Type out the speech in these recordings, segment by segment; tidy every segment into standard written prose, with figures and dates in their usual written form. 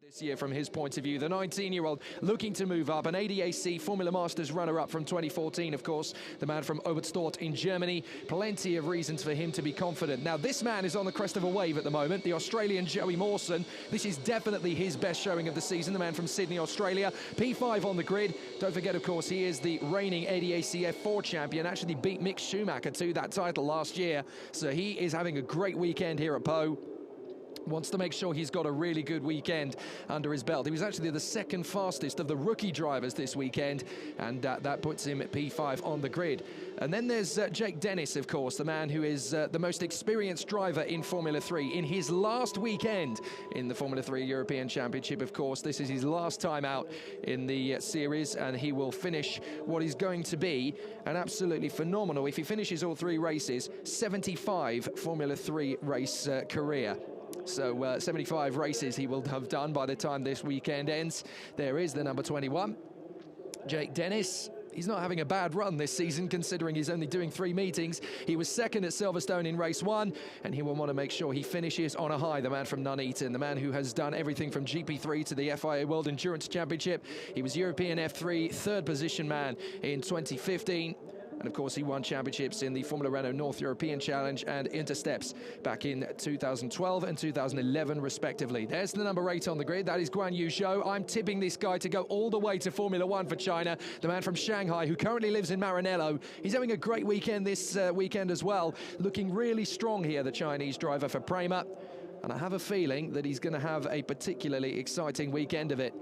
This year from his point of view, the 19-year-old looking to move up, an ADAC Formula Masters runner-up from 2014, of course, the man from Oberstdorf in Germany. Plenty of reasons for him to be confident. Now, this man is on the crest of a wave at the moment, the Australian Joey Mawson. This is definitely his best showing of the season, the man from Sydney, Australia. P5 on the grid. Don't forget, of course, he is the reigning ADAC F4 champion, actually beat Mick Schumacher to that title last year. So he is having a great weekend here at Po. Wants to make sure he's got a really good weekend under his belt. He was actually the second fastest of the rookie drivers this weekend, and that puts him at P5 on the grid. And then there's Jake Dennis, of course, the man who is the most experienced driver in Formula 3. In his last weekend in the Formula 3 European Championship, of course, this is his last time out in the series, and he will finish what is going to be an absolutely phenomenal, if he finishes all three races, 75 Formula 3 race career. So 75 races he will have done by the time this weekend ends. There is the number 21, Jake Dennis. He's not having a bad run this season, considering he's only doing 3 meetings. He was second at Silverstone in race 1, and he will want to make sure he finishes on a high. The man from Nuneaton, the man who has done everything from GP3 to the FIA World Endurance Championship. He was European F3 third position man in 2015. And of course, he won championships in the Formula Renault North European Challenge and Intersteps back in 2012 and 2011, respectively. There's the number 8 on the grid. That is Guan Yu Zhou. I'm tipping this guy to go all the way to Formula 1 for China. The man from Shanghai, who currently lives in Maranello. He's having a great weekend this weekend as well. Looking really strong here, the Chinese driver for Prema. And I have a feeling that he's going to have a particularly exciting weekend of it.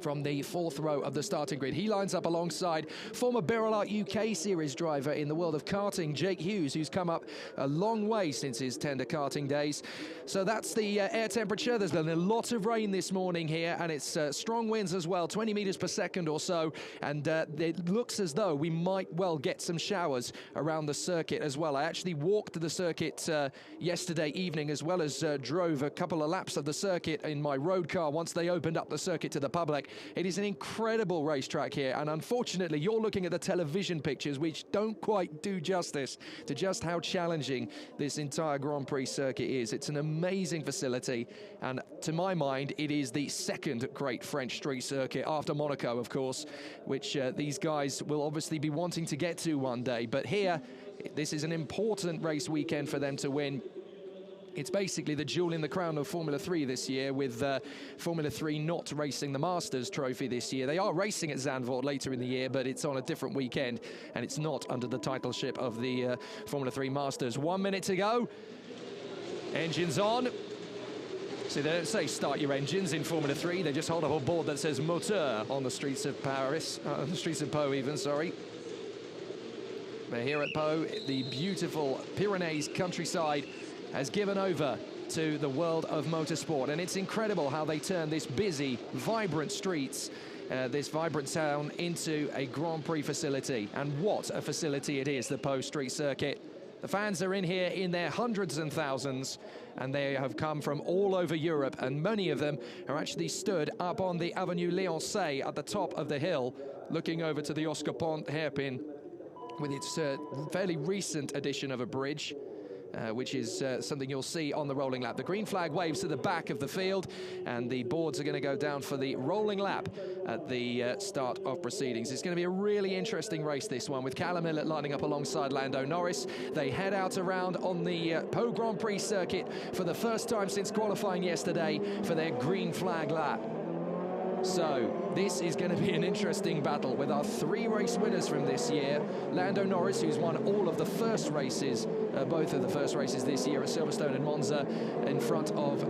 From the 4th row of the starting grid, he lines up alongside former Birrell UK Series driver in the world of karting, Jake Hughes, who's come up a long way since his tender karting days. So that's the air temperature. There's been a lot of rain this morning here, and it's strong winds as well, 20 meters per second or so, and it looks as though we might well get some showers around the circuit as well. I actually walked the circuit yesterday evening, as well as drove a couple of laps of the circuit in my road car once they opened up the circuit to the public. It is an incredible racetrack here, and unfortunately you're looking at the television pictures, which don't quite do justice to just how challenging this entire Grand Prix circuit is. It's an amazing facility, and to my mind it is the second great French street circuit after Monaco, of course, which these guys will obviously be wanting to get to one day. But here, this is an important race weekend for them to win. It's basically the jewel in the crown of Formula 3 this year, with Formula 3 not racing the Masters trophy this year. They are racing at Zandvoort later in the year, but it's on a different weekend, and it's not under the titleship of the Formula 3 Masters. 1 minute to go. Engines on. See, they don't say start your engines in Formula 3. They just hold up a board that says moteur on the streets of Paris, on the streets of Po even, sorry. But here at Po, the beautiful Pyrenees countryside has given over to the world of motorsport, and it's incredible how they turn this busy, vibrant streets, this vibrant town, into a Grand Prix facility. And what a facility it is, the Po Street Circuit. The fans are in here in their hundreds and thousands, and they have come from all over Europe, and many of them are actually stood up on the Avenue Léoncey at the top of the hill, looking over to the Oscar Pont hairpin with its fairly recent addition of a bridge. Which is something you'll see on the rolling lap. The green flag waves to the back of the field, and the boards are going to go down for the rolling lap at the start of proceedings. It's going to be a really interesting race, this one, with Callum Millett lining up alongside Lando Norris. They head out around on the Po Grand Prix circuit for the first time since qualifying yesterday for their green flag lap. So this is going to be an interesting battle with our 3 race winners from this year. Lando Norris, who's won all of the first races, both of the first races this year at Silverstone and Monza, in front of,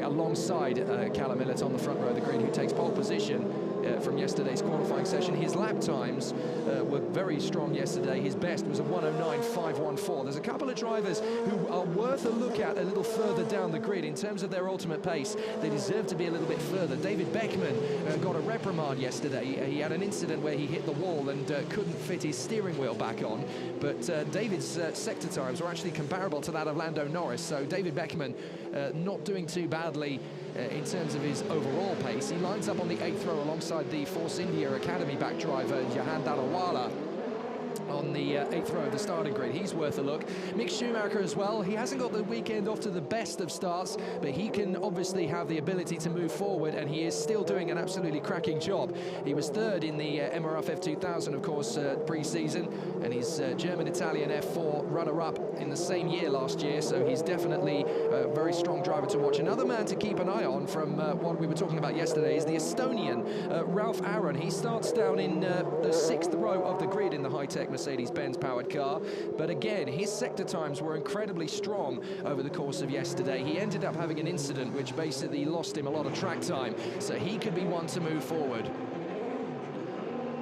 alongside Callum Millett on the front row of the grid, who takes pole position from yesterday's qualifying session. His lap times were very strong yesterday. His best was a 1:09.514. There's a couple of drivers who are worth a look at a little further down the grid in terms of their ultimate pace. They deserve to be a little bit further. David Beckman got a reprimand yesterday. He had an incident where he hit the wall and couldn't fit his steering wheel back on. But David's sector times were actually comparable to that of Lando Norris. So David Beckman not doing too badly in terms of his overall pace. He lines up on the 8th row alongside the Force India Academy back driver Jahan Dalawala. on the 8th row of the starting grid. He's worth a look. Mick Schumacher as well. He hasn't got the weekend off to the best of starts, but he can obviously have the ability to move forward, and he is still doing an absolutely cracking job. He was third in the MRF F2000, of course, pre-season, and he's German-Italian F4 runner-up in the same year last year, so he's definitely a very strong driver to watch. Another man to keep an eye on from what we were talking about yesterday is the Estonian Ralph Aron. He starts down in the 6th row of the grid in the high-tech Mercedes-Benz powered car, but again, his sector times were incredibly strong over the course of yesterday. He ended up having an incident which basically lost him a lot of track time, so he could be one to move forward.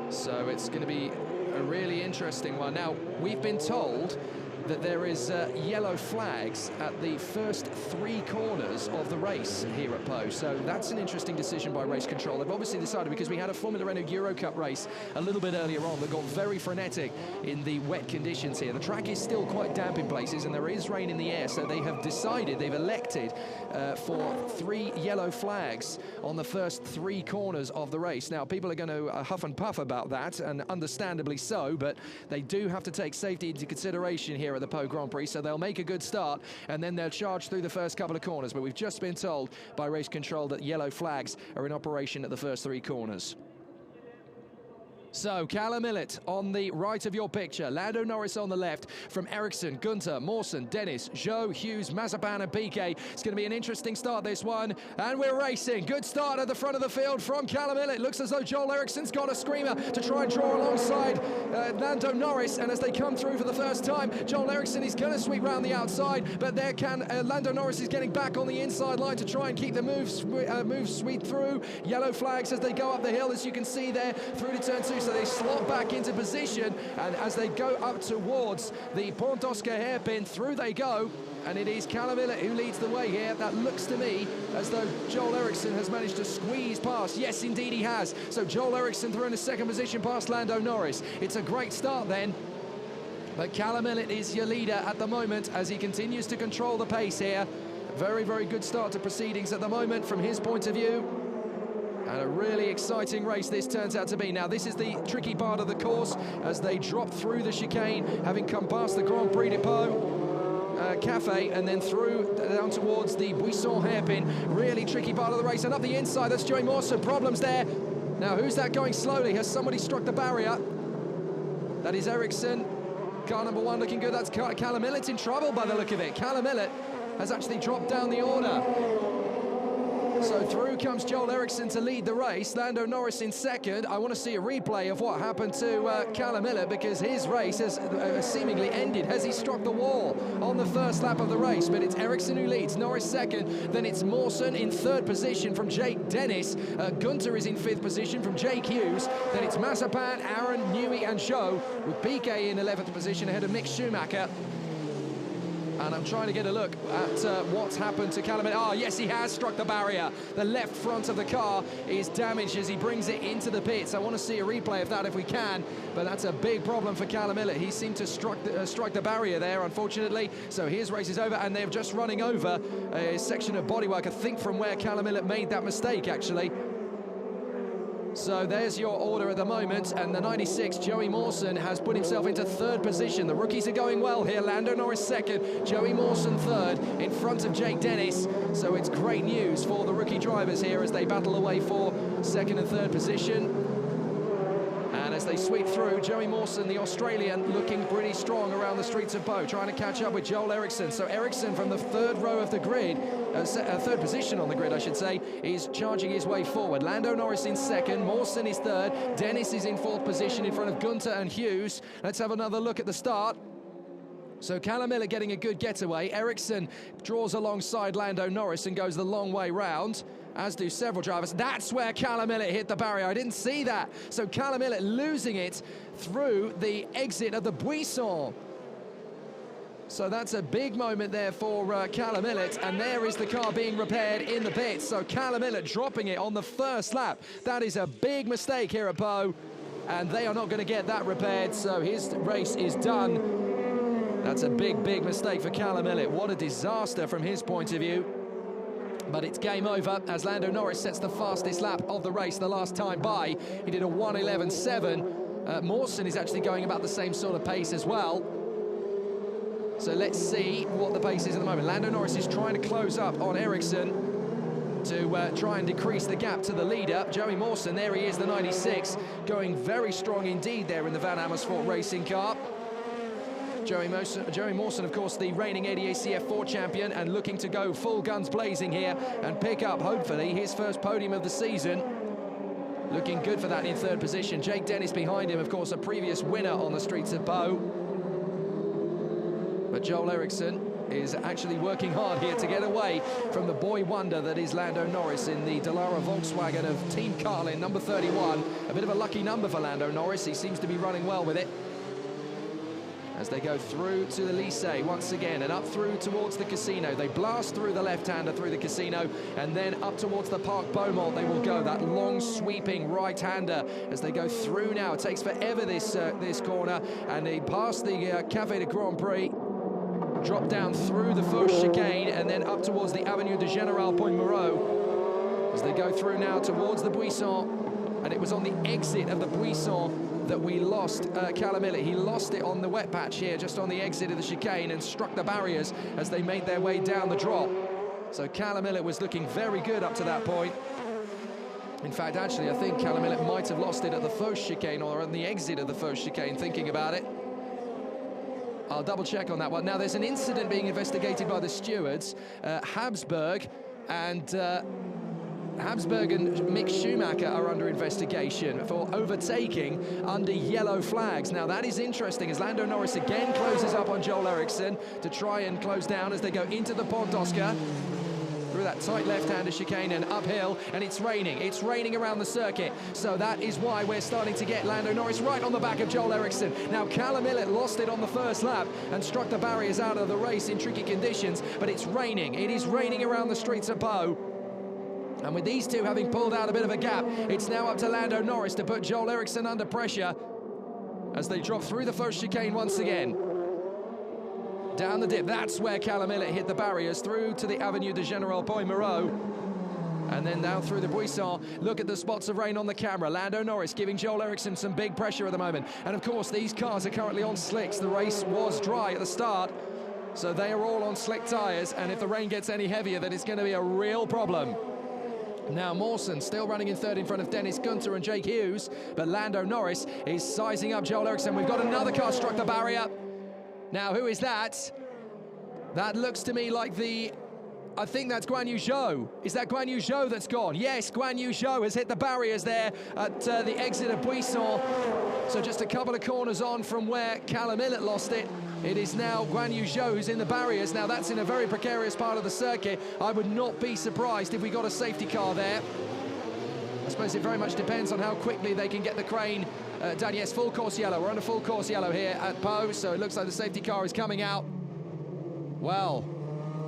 So it's going to be a really interesting one. Now, we've been told that there is yellow flags at the first 3 corners of the race here at Po. So that's an interesting decision by race control. They've obviously decided, because we had a Formula Renault Euro Cup race a little bit earlier on that got very frenetic in the wet conditions here. The track is still quite damp in places and there is rain in the air, so they have decided, they've elected for 3 yellow flags on the first 3 corners of the race. Now, people are going to huff and puff about that, and understandably so, but they do have to take safety into consideration here at the Po Grand Prix, so they'll make a good start and then they'll charge through the first couple of corners. But we've just been told by race control that yellow flags are in operation at the first 3 corners. So, Callum Millett on the right of your picture, Lando Norris on the left, from Ericsson, Gunter, Mawson, Dennis, Zhou, Hughes, Mazepan and Piquet. It's going to be an interesting start, this one, and we're racing. Good start at the front of the field from Callum Millett. Looks as though Joel Ericsson's got a screamer to try and draw alongside Lando Norris, and as they come through for the first time, Joel Ericsson is going to sweep round the outside, but there Lando Norris is getting back on the inside line to try and keep the move sweep through. Yellow flags as they go up the hill, as you can see there, through to turn 2. So they slot back into position, and as they go up towards the Pont d'Oscar hairpin, through they go, and it is Callum Millett who leads the way here. That looks to me as though Joel Ericsson has managed to squeeze past. Yes, indeed he has. So Joel Ericsson through in the 2nd position past Lando Norris. It's a great start then, but Callum Millett is your leader at the moment as he continues to control the pace here. Very, very good start to proceedings at the moment from his point of view. And a really exciting race this turns out to be. Now, this is the tricky part of the course as they drop through the chicane, having come past the Grand Prix de Po Cafe and then through down towards the Buisson hairpin. Really tricky part of the race. And up the inside, that's Joey Mawson. Problems there. Now, who's that going slowly? Has somebody struck the barrier? That is Ericsson. Car number 1 looking good. That's Callum Millett in trouble by the look of it. Callum Millett has actually dropped down the order. So through comes Joel Ericsson to lead the race. Lando Norris in 2nd. I want to see a replay of what happened to Callum Millett, because his race has seemingly ended. Has he struck the wall on the first lap of the race? But it's Ericsson who leads, Norris 2nd. Then it's Mawson in 3rd position from Jake Dennis. Gunter is in 5th position from Jake Hughes. Then it's Mazepan, Aaron, Newey and Zhou, with Piquet in 11th position ahead of Mick Schumacher. And I'm trying to get a look at what's happened to Callum Millett. Oh, yes, he has struck the barrier. The left front of the car is damaged as he brings it into the pits. I want to see a replay of that if we can, but that's a big problem for Callum Millett. He seemed to strike the barrier there, unfortunately. So his race is over, and they're just running over a section of bodywork, I think, from where Callum Millett made that mistake, actually. So there's your order at the moment, and the 96, Joey Mawson, has put himself into 3rd position. The rookies are going well here. Lando Norris 2nd, Joey Mawson 3rd, in front of Jake Dennis. So it's great news for the rookie drivers here as they battle away for 2nd and 3rd position. And as they sweep through, Joey Mawson, the Australian, looking pretty strong around the streets of Po, trying to catch up with Joel Ericsson. So Ericsson from the 3rd row of the grid, 3rd position on the grid, I should say, is charging his way forward. Lando Norris in 2nd, Mawson is 3rd, Dennis is in 4th position in front of Gunter and Hughes. Let's have another look at the start. So Callum Millett getting a good getaway. Ericsson draws alongside Lando Norris and goes the long way round, as do several drivers. That's where Callum Millett hit the barrier. I didn't see that. So Callum Millett losing it through the exit of the Buisson. So that's a big moment there for Callum Millett, and there is the car being repaired in the pits. So Callum Millett dropping it on the first lap. That is a big mistake here at Po, and they are not going to get that repaired, so his race is done. That's a big, big mistake for Callum Millett. What a disaster from his point of view. But it's game over as Lando Norris sets the fastest lap of the race the last time by. He did a 1:11.7. Mawson is actually going about the same sort of pace as well. So let's see what the pace is at the moment. Lando Norris is trying to close up on Ericsson to try and decrease the gap to the leader. Joey Mawson, there he is, the 96, going very strong indeed there in the Van Amersfoort racing car. Joey Mawson, of course, the reigning ADAC F4 champion, and looking to go full guns blazing here and pick up, hopefully, his first podium of the season. Looking good for that in third position. Jake Dennis behind him, of course, a previous winner on the streets of Pau. But Joel Eriksson is actually working hard here to get away from the boy wonder that is Lando Norris in the Dallara Volkswagen of Team Carlin, number 31. A bit of a lucky number for Lando Norris. He seems to be running well with it. As they go through to the Lycée once again and up through towards the casino. They blast through the left-hander through the casino and then up towards the Parc Beaumont they will go. That long sweeping right-hander as they go through now. It takes forever this corner, and they pass the Café de Grand Prix. Drop down through the Fauche chicane and then up towards the Avenue de Général Pointe-Moreau as they go through now towards the Buisson. And it was on the exit of the Buisson that we lost Callum Millett. He lost it on the wet patch here, just on the exit of the chicane, and struck the barriers as they made their way down the drop. So Callum Millett was looking very good up to that point. In fact, actually, I think Callum Millett might have lost it at the Fauche chicane or on the exit of the Fauche chicane, thinking about it. I'll double check on that one. Now, there's an incident being investigated by the stewards. Habsburg and Mick Schumacher are under investigation for overtaking under yellow flags. Now, that is interesting as Lando Norris again closes up on Joel Eriksson to try and close down as they go into the Pont Oscar. Through that tight left-hander chicane and uphill, and it's raining. It's raining around the circuit, so that is why we're starting to get Lando Norris right on the back of Joel Eriksson. Now, Callum Millett lost it on the first lap and struck the barriers out of the race in tricky conditions, but it's raining. It is raining around the streets of Pau. And with these two having pulled out a bit of a gap, it's now up to Lando Norris to put Joel Eriksson under pressure as they drop through the first chicane once again. Down the dip, that's where Callum Millett hit the barriers, through to the Avenue de Général Pointe-Moreau. And then down through the Buisson. Look at the spots of rain on the camera. Lando Norris giving Joel Eriksson some big pressure at the moment. And of course, these cars are currently on slicks. The race was dry at the start, so they are all on slick tyres. And if the rain gets any heavier, then it's going to be a real problem. Now, Mawson still running in third in front of Dennis Gunter and Jake Hughes. But Lando Norris is sizing up Joel Eriksson. We've got another car struck the barrier. Now, who is that? That looks to me like I think that's Guan Yu Zhou. Is that Guan Yu Zhou that's gone? Yes, Guan Yu Zhou has hit the barriers there at the exit of Buisson. So just a couple of corners on from where Callum Millett lost it. It is now Guan Yu Zhou who's in the barriers. Now, that's in a very precarious part of the circuit. I would not be surprised if we got a safety car there. I suppose it very much depends on how quickly they can get the crane done. Yes, full course yellow. We're under full course yellow here at Pau, so it looks like the safety car is coming out. Well,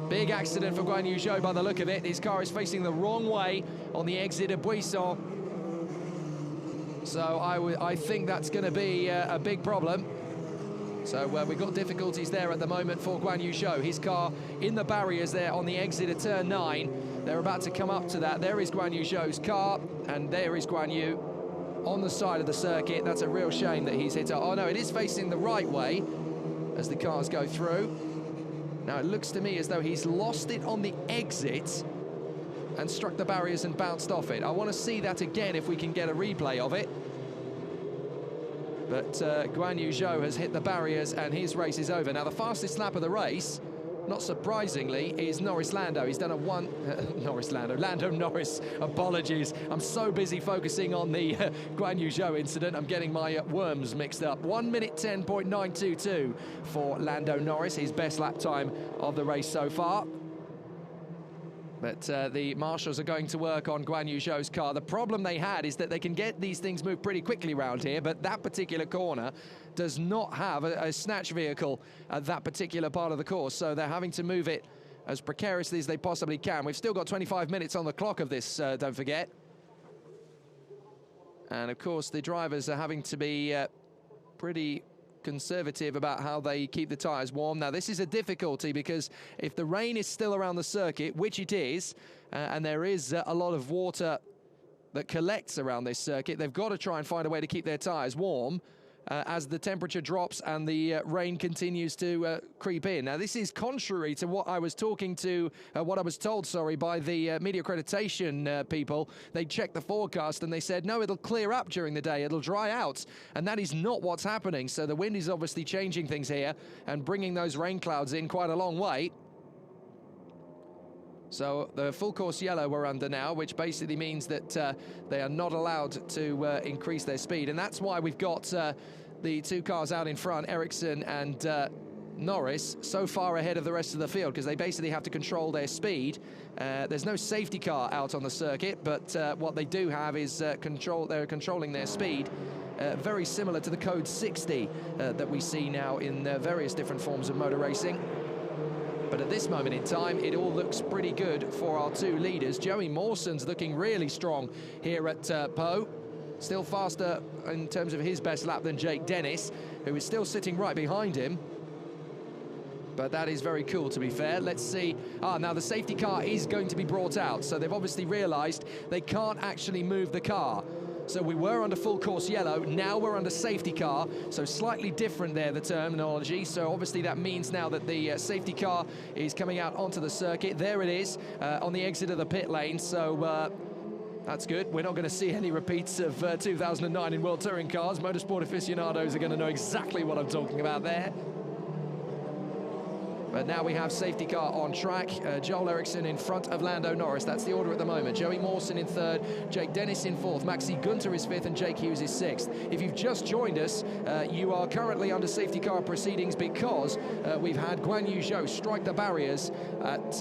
big accident for Guan Yu Zhou by the look of it. His car is facing the wrong way on the exit of Buisson. So I think that's going to be a big problem. So we've got difficulties there at the moment for Guan Yu Zhou. His car in the barriers there on the exit of turn 9. They're about to come up to that. There is Guan Yu Zhou's car, and there is Guan Yu on the side of the circuit. That's a real shame that he's hit. Oh no, it is facing the right way as the cars go through. Now, it looks to me as though he's lost it on the exit and struck the barriers and bounced off it. I want to see that again if we can get a replay of it. But Guan Yu Zhou has hit the barriers and his race is over. Now, the fastest lap of the race, not surprisingly, is Norris Lando. He's done a Lando Norris, apologies. I'm so busy focusing on the Guan Yu Zhou incident, I'm getting my worms mixed up. 1 minute 10.922 for Lando Norris, his best lap time of the race so far. But the marshals are going to work on Guan Yu Zhou's car. The problem they had is that they can get these things moved pretty quickly around here, but that particular corner does not have a snatch vehicle at that particular part of the course, so they're having to move it as precariously as they possibly can. We've still got 25 minutes on the clock of this, don't forget. And of course, the drivers are having to be pretty conservative about how they keep the tyres warm. Now, this is a difficulty because if the rain is still around the circuit, which it is, and there is a lot of water that collects around this circuit. They've got to try and find a way to keep their tyres warm as the temperature drops and the rain continues to creep in. Now, this is contrary to what I was told, by the media accreditation people. They checked the forecast and they said, no, it'll clear up during the day, it'll dry out. And that is not what's happening. So the wind is obviously changing things here and bringing those rain clouds in quite a long way. So the full course yellow we're under now, which basically means that they are not allowed to increase their speed. And that's why we've got the two cars out in front, Ericsson and Norris, so far ahead of the rest of the field, because they basically have to control their speed. There's no safety car out on the circuit, but what they do have is they're controlling their speed. Very similar to the Code 60 that we see now in various different forms of motor racing. But at this moment in time, it all looks pretty good for our two leaders. Joey Mawson's looking really strong here at Po. Still faster in terms of his best lap than Jake Dennis, who is still sitting right behind him. But that is very cool, to be fair. Let's see. Now the safety car is going to be brought out. So they've obviously realised they can't actually move the car. So we were under full course yellow, now we're under safety car, so slightly different there, the terminology. So obviously that means now that the safety car is coming out onto the circuit. There it is, on the exit of the pit lane, so that's good. We're not going to see any repeats of 2009 in World Touring cars. Motorsport aficionados are going to know exactly what I'm talking about there. But now we have safety car on track. Joel Eriksson in front of Lando Norris. That's the order at the moment. Joey Mawson in third, Jake Dennis in fourth, Maxi Gunter is fifth, and Jake Hughes is sixth. If you've just joined us, you are currently under safety car proceedings because we've had Guan Yu Zhou strike the barriers at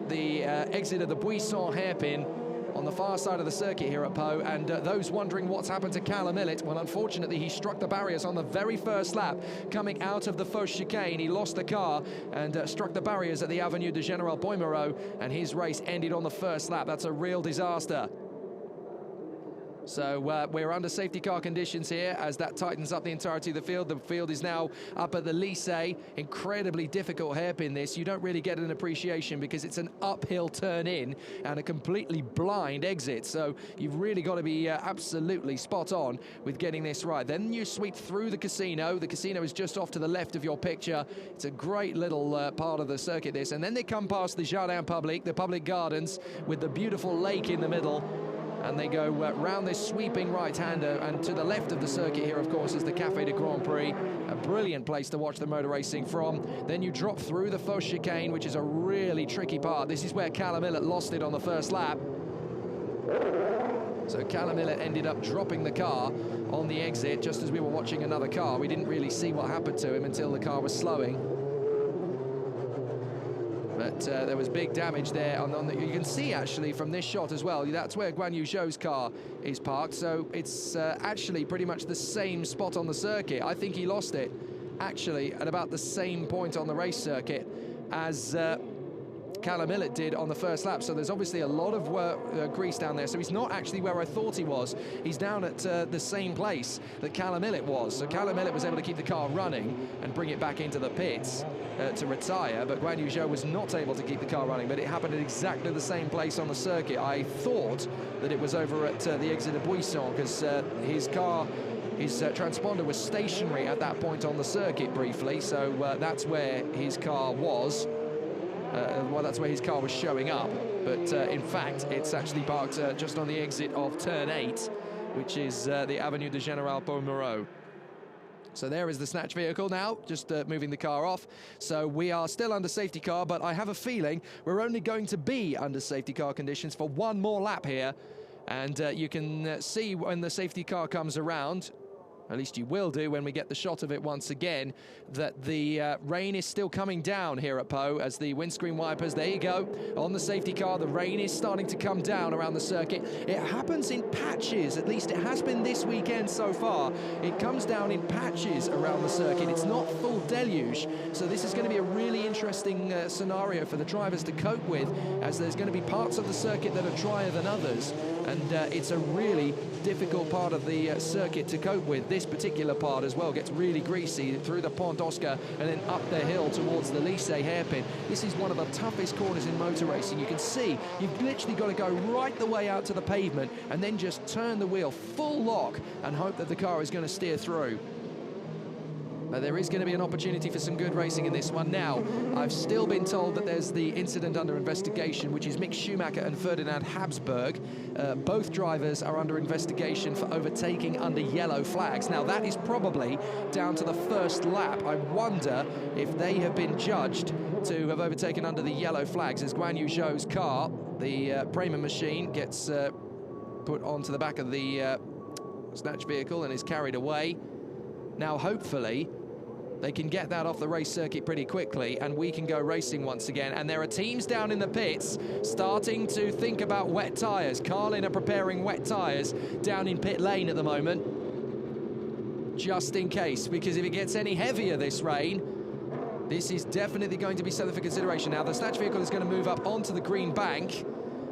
the exit of the Buisson hairpin on the far side of the circuit here at Po, and those wondering what's happened to Callum Millett, well, unfortunately, he struck the barriers on the very first lap coming out of the Fausse chicane. He lost the car and struck the barriers at the Avenue de General Poimereau, and his race ended on the first lap. That's a real disaster. So we're under safety car conditions here as that tightens up the entirety of the field. The field is now up at the Lycée. Incredibly difficult hairpin this. You don't really get an appreciation because it's an uphill turn in and a completely blind exit. So you've really got to be absolutely spot on with getting this right. Then you sweep through the casino. The casino is just off to the left of your picture. It's a great little part of the circuit, this. And then they come past the Jardin Public, the public gardens, with the beautiful lake in the middle. And they go round this sweeping right-hander, and to the left of the circuit here, of course, is the Café de Grand Prix, a brilliant place to watch the motor racing from. Then you drop through the Fausse chicane, which is a really tricky part. This is where Callum Millett lost it on the first lap. So Callum Millett ended up dropping the car on the exit just as we were watching another car. We didn't really see what happened to him until the car was slowing. But there was big damage there. You can see, actually, from this shot as well, that's where Guan Yu Zhou's car is parked. So it's actually pretty much the same spot on the circuit. I think he lost it, actually, at about the same point on the race circuit as Callum Millett did on the first lap. So there's obviously a lot of grease down there. So he's not actually where I thought he was. He's down at the same place that Callum Millett was. So Callum Millett was able to keep the car running and bring it back into the pits to retire, but Guan Yu Zhou was not able to keep the car running. But it happened at exactly the same place on the circuit. I thought that it was over at the exit of Buisson, because his transponder was stationary at that point on the circuit briefly. So that's where his car was. Well, that's where his car was showing up, but in fact it's actually parked just on the exit of turn 8, which is the Avenue de General Poimereau. So there is the snatch vehicle now, just moving the car off. So we are still under safety car, but I have a feeling we're only going to be under safety car conditions for one more lap here. And you can see when the safety car comes around, at least you will do when we get the shot of it once again, that the rain is still coming down here at Po as the windscreen wipers, there you go, on the safety car, the rain is starting to come down around the circuit. It happens in patches, at least it has been this weekend so far. It comes down in patches around the circuit. It's not full deluge, so this is going to be a really interesting scenario for the drivers to cope with, as there's going to be parts of the circuit that are drier than others. and it's a really difficult part of the circuit to cope with. This particular part as well gets really greasy through the Pont d'Oscar and then up the hill towards the Lycée hairpin. This is one of the toughest corners in motor racing. You can see you've literally got to go right the way out to the pavement and then just turn the wheel full lock and hope that the car is going to steer through. But there is going to be an opportunity for some good racing in this one. Now, I've still been told that there's the incident under investigation, which is Mick Schumacher and Ferdinand Habsburg. Both drivers are under investigation for overtaking under yellow flags. Now, that is probably down to the first lap. I wonder if they have been judged to have overtaken under the yellow flags as Guan Yu Zhou's car, the Prema machine, gets put onto the back of the snatch vehicle and is carried away. Now, hopefully, they can get that off the race circuit pretty quickly and we can go racing once again. And there are teams down in the pits starting to think about wet tyres. Carlin are preparing wet tyres down in pit lane at the moment, just in case, because if it gets any heavier this rain, this is definitely going to be something for consideration. Now, the snatch vehicle is going to move up onto the green bank,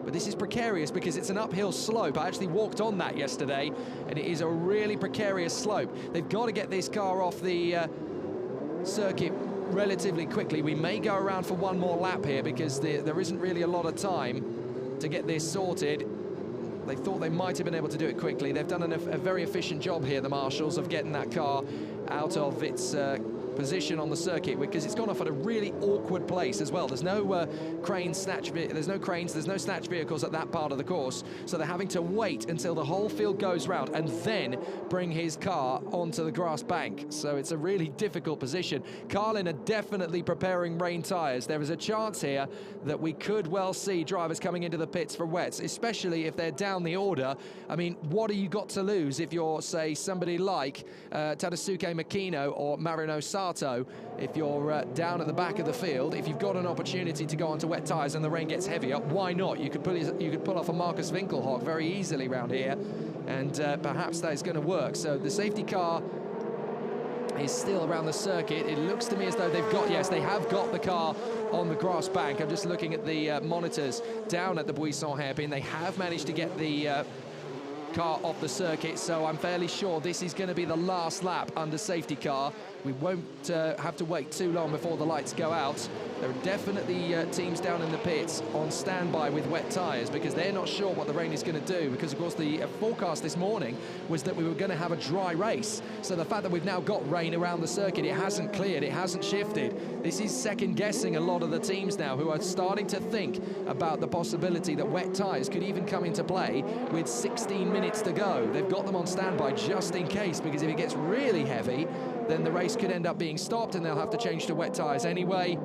but this is precarious because it's an uphill slope. I actually walked on that yesterday, and it is a really precarious slope. They've got to get this car off the circuit relatively quickly. We may go around for one more lap here because there isn't really a lot of time to get this sorted. They thought they might have been able to do it quickly. They've done a very efficient job here, the marshals, of getting that car out of its position on the circuit, because it's gone off at a really awkward place as well. There's no there's no snatch vehicles at that part of the course, so they're having to wait until the whole field goes round and then bring his car onto the grass bank. So it's a really difficult position. Carlin are definitely preparing rain tyres. There is a chance here that we could well see drivers coming into the pits for wets, especially if they're down the order. I mean, what have you got to lose if you're, say, somebody like Tadasuke Makino or Marino Sato? If you're down at the back of the field, if you've got an opportunity to go onto wet tyres and the rain gets heavier, why not? You could pull off a Marcus Winkelhock very easily around here, and perhaps that is going to work. So the safety car is still around the circuit. It looks to me as though they have got the car on the grass bank. I'm just looking at the monitors down at the Buisson hairpin. They have managed to get the car off the circuit, so I'm fairly sure this is going to be the last lap under safety car. We won't have to wait too long before the lights go out. There are definitely teams down in the pits on standby with wet tyres because they're not sure what the rain is going to do, because of course the forecast this morning was that we were going to have a dry race. So the fact that we've now got rain around the circuit, it hasn't cleared, it hasn't shifted. This is second guessing a lot of the teams now, who are starting to think about the possibility that wet tyres could even come into play with 16 minutes to go. They've got them on standby just in case, because if it gets really heavy, then the race could end up being stopped and they'll have to change to wet tyres anyway.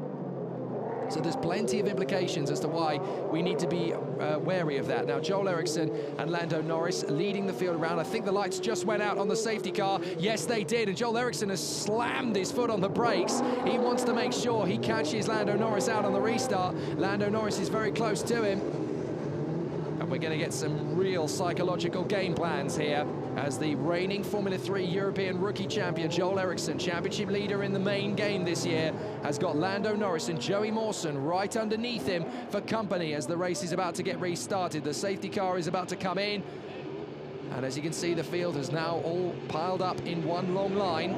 So there's plenty of implications as to why we need to be wary of that. Now, Joel Eriksson and Lando Norris leading the field around. I think the lights just went out on the safety car. Yes, they did. And Joel Eriksson has slammed his foot on the brakes. He wants to make sure he catches Lando Norris out on the restart. Lando Norris is very close to him. And we're going to get some real psychological game plans here as the reigning Formula 3 European rookie champion Joel Eriksson, championship leader in the main game this year, has got Lando Norris and Joey Mawson right underneath him for company as the race is about to get restarted. The safety car is about to come in, and as you can see, the field is now all piled up in one long line.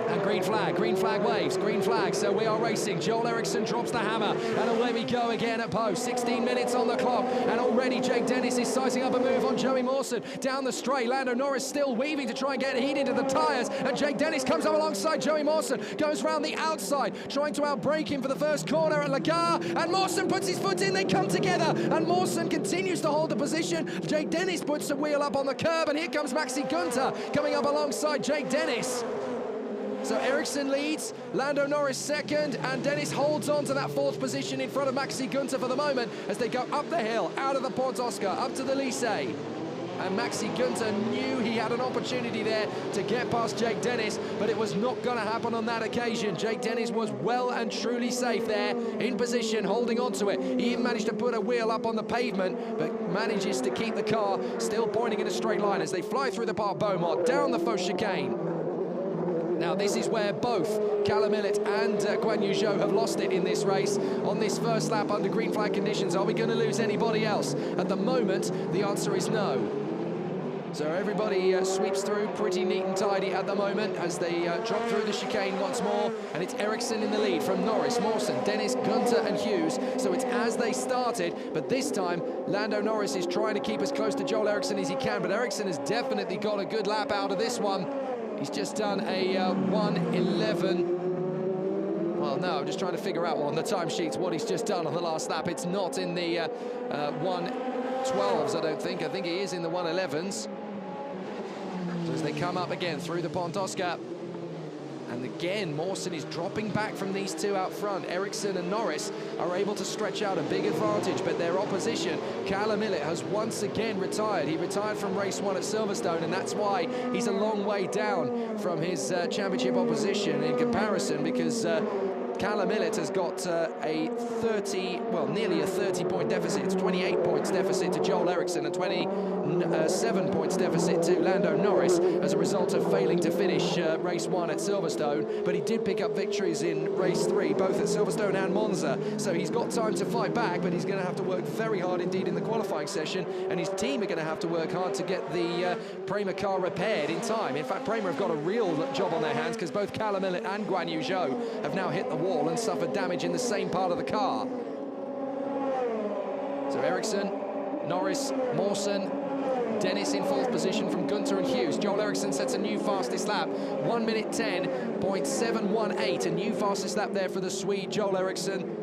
And green flag waves, green flag, so we are racing. Joel Eriksson drops the hammer, and away we go again at post. 16 minutes on the clock, and already Jake Dennis is sizing up a move on Joey Mawson. Down the straight, Lando Norris still weaving to try and get heat into the tyres, and Jake Dennis comes up alongside Joey Mawson, goes round the outside, trying to outbrake him for the first corner at Lagar, and Mawson puts his foot in, they come together, and Mawson continues to hold the position. Jake Dennis puts the wheel up on the curb, and here comes Maxi Günther coming up alongside Jake Dennis. So Eriksson leads, Lando Norris second, and Dennis holds on to that fourth position in front of Maxi Günther for the moment as they go up the hill, out of the Pont d'Oscar, up to the Lycée. And Maxi Günther knew he had an opportunity there to get past Jake Dennis, but it was not going to happen on that occasion. Jake Dennis was well and truly safe there, in position, holding on to it. He even managed to put a wheel up on the pavement, but manages to keep the car still pointing in a straight line as they fly through the Parc Beaumont, down the Fausse chicane. Now, this is where both Callum Millett and Guan Yu Zhou have lost it in this race. On this first lap under green flag conditions, are we going to lose anybody else? At the moment, the answer is no. So everybody sweeps through pretty neat and tidy at the moment as they drop through the chicane once more. And it's Ericsson in the lead from Norris, Mawson, Dennis, Gunter and Hughes. So it's as they started, but this time Lando Norris is trying to keep as close to Joel Eriksson as he can. But Eriksson has definitely got a good lap out of this one. He's just done a 1:11. Well, no, I'm just trying to figure out on the timesheets what he's just done on the last lap. It's not in the 1:12s, I don't think. I think he is in the 1:11s. So as they come up again through the Pontoska. And again, Mawson is dropping back from these two out front. Eriksson and Norris are able to stretch out a big advantage, but their opposition, Callum Millett, has once again retired. He retired from race 1 at Silverstone, and that's why he's a long way down from his championship opposition in comparison, because Callum Millett has got nearly a 30-point deficit. It's 28 points deficit to Joel Eriksson and 27 points deficit to Lando Norris as a result of failing to finish race 1 at Silverstone. But he did pick up victories in race 3, both at Silverstone and Monza. So he's got time to fight back, but he's going to have to work very hard indeed in the qualifying session. And his team are going to have to work hard to get the Prema car repaired in time. In fact, Prema have got a real job on their hands because both Callum Millett and Guan Yu Zhou have now hit the wall and suffered damage in the same part of the car. So Eriksson, Norris, Mawson, Dennis in fourth position from Gunter and Hughes. Joel Eriksson sets a new fastest lap, 1:10.718, a new fastest lap there for the Swede, Joel Eriksson.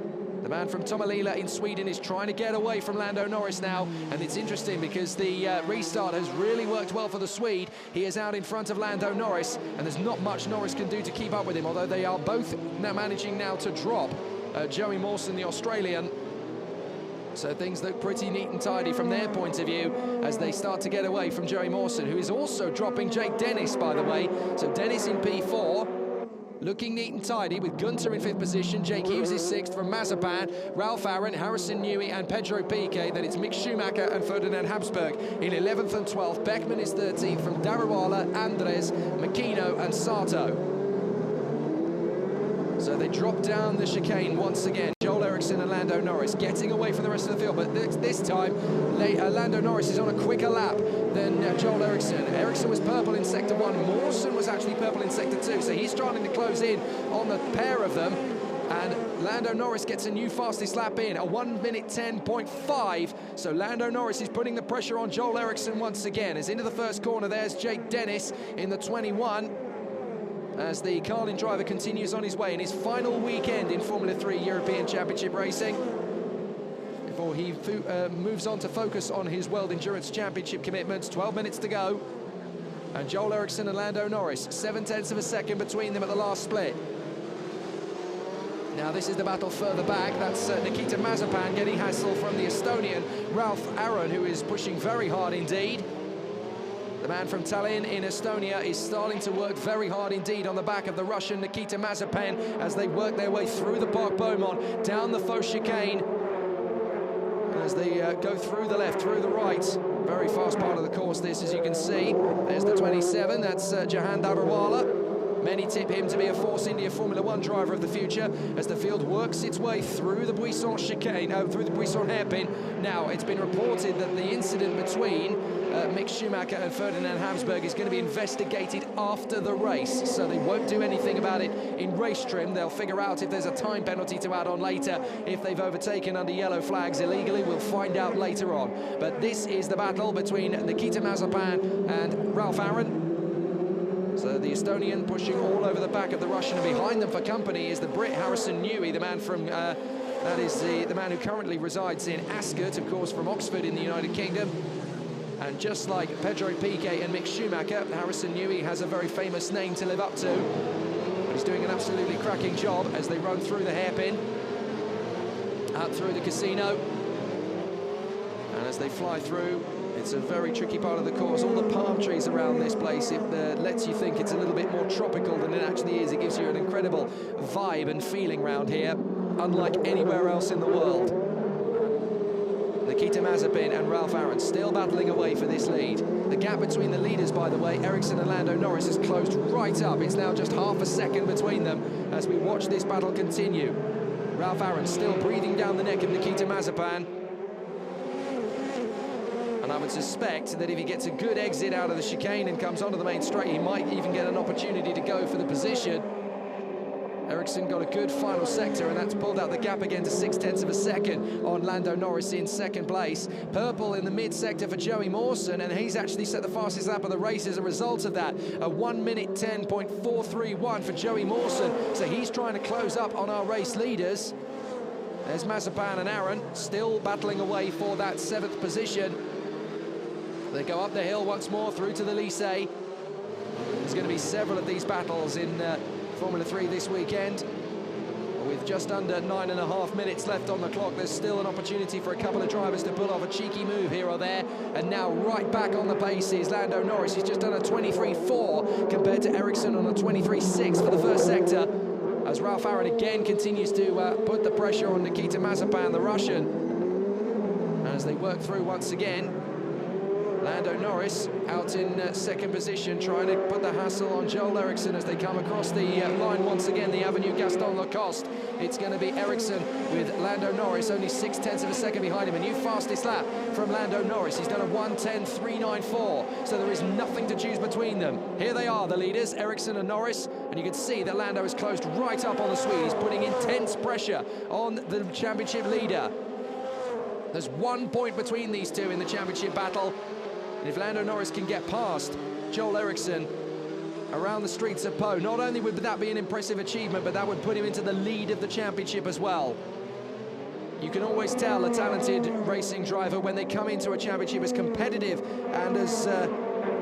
The man from Tomelilla in Sweden is trying to get away from Lando Norris now, and it's interesting because the restart has really worked well for the Swede. He is out in front of Lando Norris, and there's not much Norris can do to keep up with him, although they are both now managing now to drop Joey Mawson, the Australian. So things look pretty neat and tidy from their point of view as they start to get away from Joey Mawson, who is also dropping Jake Dennis, by the way. So Dennis in P4. Looking neat and tidy with Gunter in 5th position, Jake Hughes is 6th from Mazepan, Ralph Aaron, Harrison Newey and Pedro Piquet. Then it's Mick Schumacher and Ferdinand Habsburg in 11th and 12th. Beckman is 13th from Daruwala, Andres, Makino and Sato. So they drop down the chicane once again. Joel Eriksson and Lando Norris getting away from the rest of the field, but this time Lando Norris is on a quicker lap than Joel Eriksson. Eriksson was purple in sector 1, Mawson was actually purple in sector 2, so he's trying to close in on the pair of them. And Lando Norris gets a new fastest lap in, a 1:10.5. So Lando Norris is putting the pressure on Joel Eriksson once again. As into the first corner, there's Jake Dennis in the 21. As the Carlin driver continues on his way in his final weekend in Formula 3 European Championship racing, before he moves on to focus on his World Endurance Championship commitments. 12 minutes to go. And Joel Eriksson and Lando Norris, 0.7 of a second between them at the last split. Now this is the battle further back. That's Nikita Mazepan getting hassle from the Estonian Ralph Aaron, who is pushing very hard indeed. The man from Tallinn in Estonia is starting to work very hard indeed on the back of the Russian Nikita Mazepan as they work their way through the Parc Beaumont, down the faux chicane. And as they go through the left, through the right, very fast part of the course this, as you can see. There's the 27, that's Jahan Daruwala. Many tip him to be a Force India Formula 1 driver of the future as the field works its way through the Buisson chicane, through the Buisson hairpin. Now, it's been reported that the incident between Mick Schumacher and Ferdinand Habsburg is going to be investigated after the race, so they won't do anything about it in race trim. They'll figure out if there's a time penalty to add on later. If they've overtaken under yellow flags illegally, we'll find out later on. But this is the battle between Nikita Mazepan and Ralph Aaron. So the Estonian pushing all over the back of the Russian, and behind them for company is the Brit Harrison Newey, the man from that is the man who currently resides in Ascot, of course, from Oxford in the United Kingdom. And just like Pedro Piquet and Mick Schumacher, Harrison Newey has a very famous name to live up to. But he's doing an absolutely cracking job as they run through the hairpin, out through the casino, and as they fly through. It's a very tricky part of the course. All the palm trees around this place, it lets you think it's a little bit more tropical than it actually is. It gives you an incredible vibe and feeling around here, unlike anywhere else in the world. Nikita Mazepin and Ralph Aaron still battling away for this lead. The gap between the leaders, by the way, Ericsson and Lando Norris, has closed right up. It's now just half a second between them as we watch this battle continue. Ralph Aaron still breathing down the neck of Nikita Mazepin. And I would suspect that if he gets a good exit out of the chicane and comes onto the main straight, he might even get an opportunity to go for the position. Ericsson got a good final sector, and that's pulled out the gap again to 0.6 of a second on Lando Norris in second place. Purple in the mid-sector for Joey Mawson, and he's actually set the fastest lap of the race as a result of that. A 1:10.431 for Joey Mawson, so he's trying to close up on our race leaders. There's Mazepin and Aaron still battling away for that 7th position. They go up the hill once more through to the Lycée. There's going to be several of these battles in Formula 3 this weekend. With just under 9.5 minutes left on the clock, there's still an opportunity for a couple of drivers to pull off a cheeky move here or there. And now right back on the pace is Lando Norris. He's just done a 23.4 compared to Ericsson on a 23.6 for the first sector, as Ralph Aaron again continues to put the pressure on Nikita Mazepin, the Russian. As they work through once again, Lando Norris out in second position, trying to put the hassle on Joel Eriksson as they come across the line once again, the Avenue Gaston Lacoste. It's going to be Eriksson with Lando Norris only 0.6 of a second behind him. A new fastest lap from Lando Norris. He's done a 1:10.394, so there is nothing to choose between them. Here they are, the leaders, Eriksson and Norris, and you can see that Lando has closed right up on the Swedes, putting intense pressure on the championship leader. There's 1 point between these two in the championship battle. And if Lando Norris can get past Joel Eriksson around the streets of Po, not only would that be an impressive achievement, but that would put him into the lead of the championship as well. You can always tell a talented racing driver when they come into a championship as competitive and as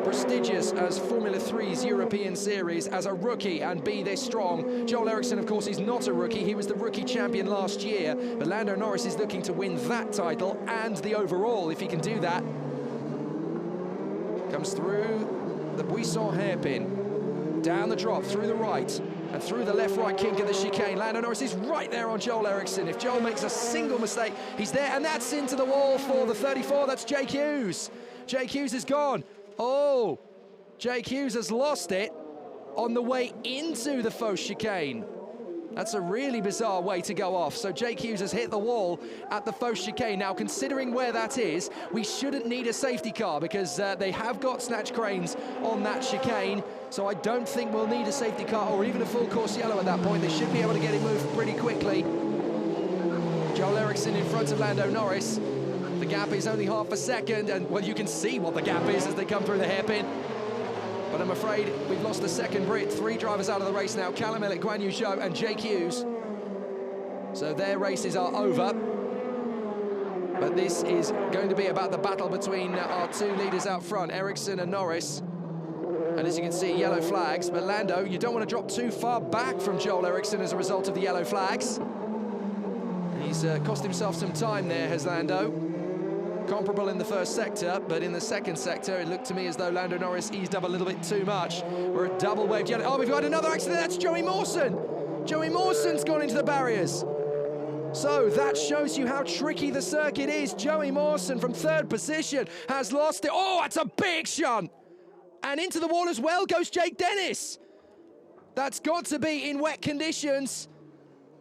prestigious as Formula 3's European Series as a rookie and be this strong. Joel Eriksson, of course, is not a rookie. He was the rookie champion last year, but Lando Norris is looking to win that title and the overall if he can do that. Comes through the Buisson hairpin, down the drop, through the right, and through the left-right kink of the chicane. Lando Norris is right there on Joel Eriksson. If Joel makes a single mistake, he's there, and that's into the wall for the 34. That's Jake Hughes. Jake Hughes is gone. Oh, Jake Hughes has lost it on the way into the faux chicane. That's a really bizarre way to go off. So Jake Hughes has hit the wall at the faux chicane. Now, considering where that is, we shouldn't need a safety car because they have got snatch cranes on that chicane. So I don't think we'll need a safety car or even a full course yellow at that point. They should be able to get it moved pretty quickly. Joel Eriksson in front of Lando Norris. The gap is only half a second, and well, you can see what the gap is as they come through the hairpin. But I'm afraid we've lost the second Brit. 3 drivers out of the race now, Callum Elliott, Guan Yu Zhou and Jake Hughes. So their races are over. But this is going to be about the battle between our 2 leaders out front, Eriksson and Norris. And as you can see, yellow flags. But Lando, you don't want to drop too far back from Joel Eriksson as a result of the yellow flags. He's cost himself some time there, has Lando. Comparable in the first sector, but in the second sector, it looked to me as though Lando Norris eased up a little bit too much. We're a double-waved yellow. Oh, we've got another accident. That's Joey Mawson. Joey Mawson's gone into the barriers. So that shows you how tricky the circuit is. Joey Mawson from 3rd position has lost it. Oh, that's a big shunt. And into the wall as well goes Jake Dennis. That's got to be in wet conditions.